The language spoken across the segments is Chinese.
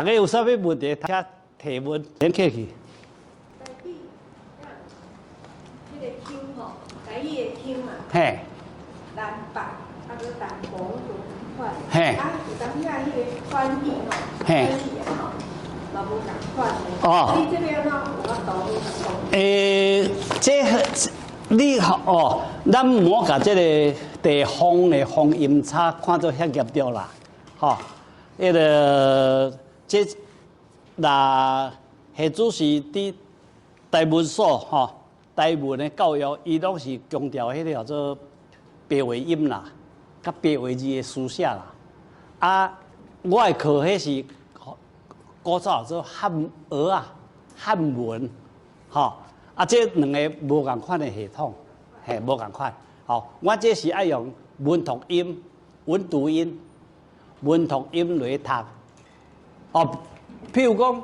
大家有啥物问题，请提问，先客气。迄个腔吼，台语的腔嘛，嘿，南北啊，搁淡薄就款。嘿，啊，有当下迄个翻译吼，嘿，翻译吼，嘛无共款的。哦，你这边呢，有法度你你哦，咱唔好甲这个地方的方音差看作遐严重啦，吼，迄个这那夏主席伫台文所吼，台文的教育，伊拢是强调迄个叫做白话音啦，甲白话字的书写啦。啊，我的课迄是古早做汉学啊，汉文，吼。啊，这两个无共款的系统，嘿，无共款。好，我这是爱用文读音、文读音、文读音来读。哦，譬如讲，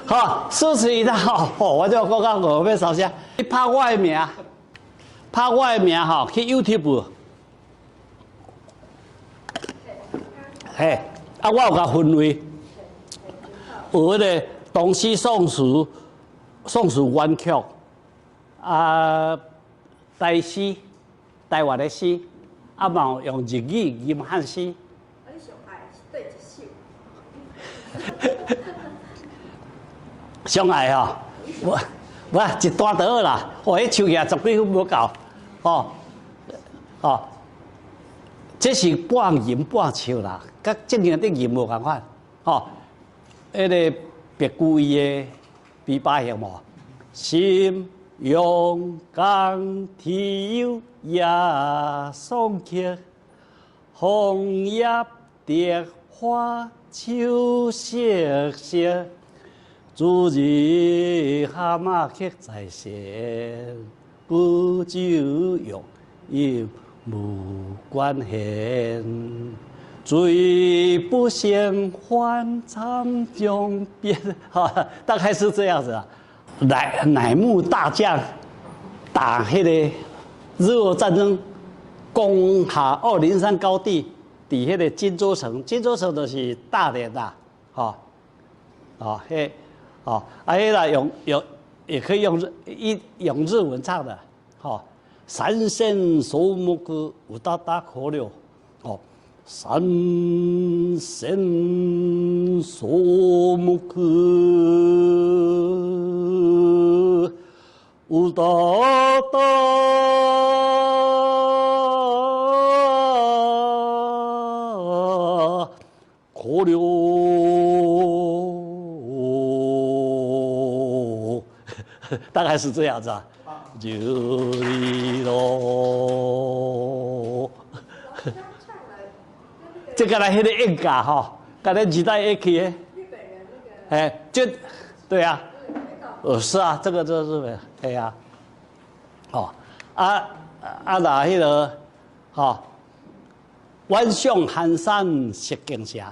好，诗词一套，吼，我就讲我要烧声。你拍我的名，拍我的名吼，去 YouTube， 嘿。啊，我有甲分类，有迄个唐诗宋词、宋词元曲，啊，台诗、台湾的诗，啊嘛用日语、吟汉诗。啊，你上爱是对一首。上爱吼，我一段就好啦，我迄唱起来10几分无够，吼，哦。这是半吟半唱啦，甲正经的吟无共款，吼。迄个别故意的琵琶型无，心勇敢天有野爽曲，枫叶蝶花秋瑟瑟，昨日蛤蟆客在先，不酒用饮。无关闲，醉不嫌欢唱江边，哈，大概是这样子啊。乃木大将打迄个日俄战争，攻下203高地，伫迄个金州城，金州城就是大连啦，吼，哦，迄，哦，啊，迄啦用也可以用日文唱的，吼。三线树木个有大大可了，哦，三线树木个有大大可了，大概是这样子啊。就你咯，这个来迄个音架吼，刚才几代 A K 诶，日本人那个，哎，就对啊，是啊，这个就是日本，对啊，哦，那迄个，吼，晚上寒山石径斜，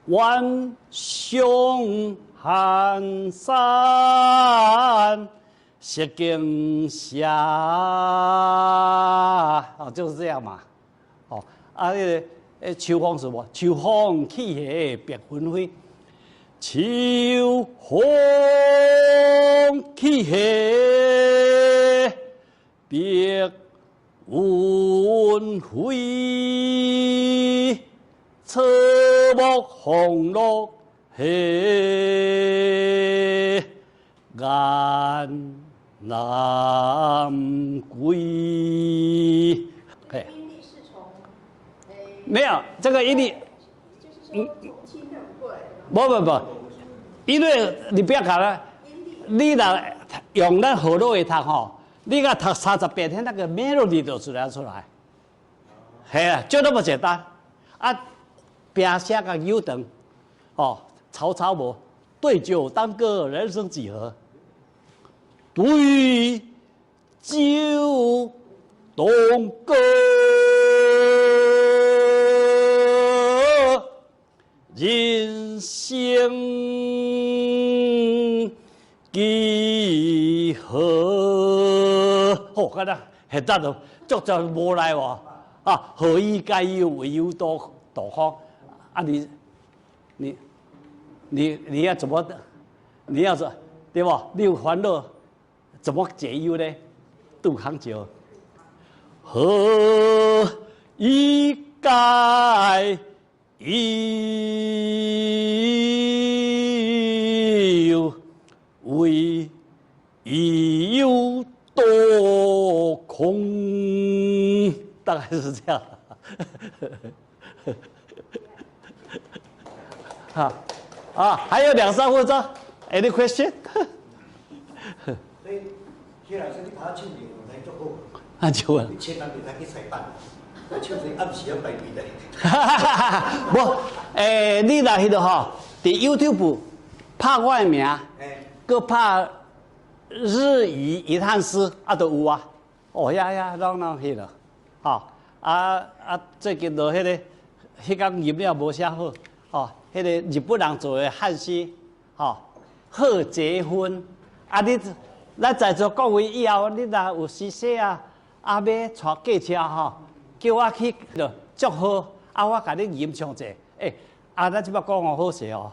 晚上寒山。石径斜，哦，就是这样嘛，哦，啊，那个秋风是无？秋风起兮白云飞，秋风起兮白云飞，草木红落兮雁。南归，音律是从，没有这个音律，就是说从清调过来的。不，因为你不要搞了，你若用咱河洛的读吼，你甲读38天那个 melody 就出来。嘿啊，就那么简单。啊，拼写个优等，哦，曹操无对酒当歌，人生几何？对酒当歌，人生几何？好，看到现在就足无来喎。啊，何以解忧，唯有杜康。啊，你要怎么？你要说对吧？你有烦恼，怎么解忧呢？杜康就何以解忧，唯有杜空。大概是这样。还有2-3分钟 ，Any question？ 所以，谢老师，你爬唱歌来做好。啊，就啊。你千万别再去采办，唱成暗时要排队的。不，你若迄个吼，伫 YouTube 拍我的名，搁拍日语一探诗啊，都有啊。哦呀，拢迄个，吼最近就迄个，迄工音了无啥好，吼，迄个日本人做的汉诗，吼，贺结婚，啊咱在座各位以后，你若有时势啊，要带驾车吼，叫我去就祝贺，我甲你吟唱者，咱即摆讲哦好势哦，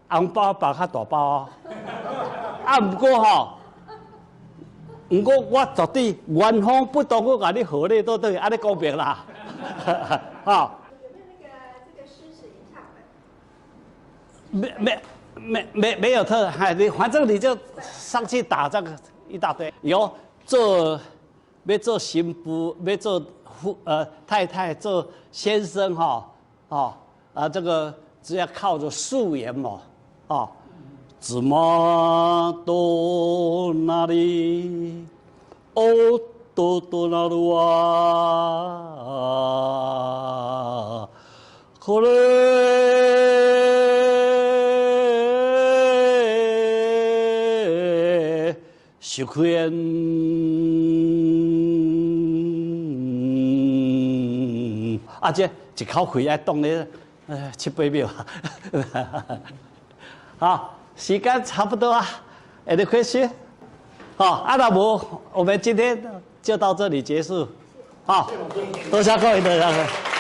红包包较大包哦，毋过我绝对原封不动我甲你贺礼倒转，安尼公平啦，有没有这个诗词吟唱本？没有特，反正你就上去打这个一大堆，要做新妇，要做太太，做先生这个只要靠着素颜嘛，怎么到哪里？哦，到哪里啊？可能修炼这一口气要动咧7-8秒。好，时间差不多啊，Any question？ 好，那无我们今天就到这里结束。好，多谢各位，多谢各位。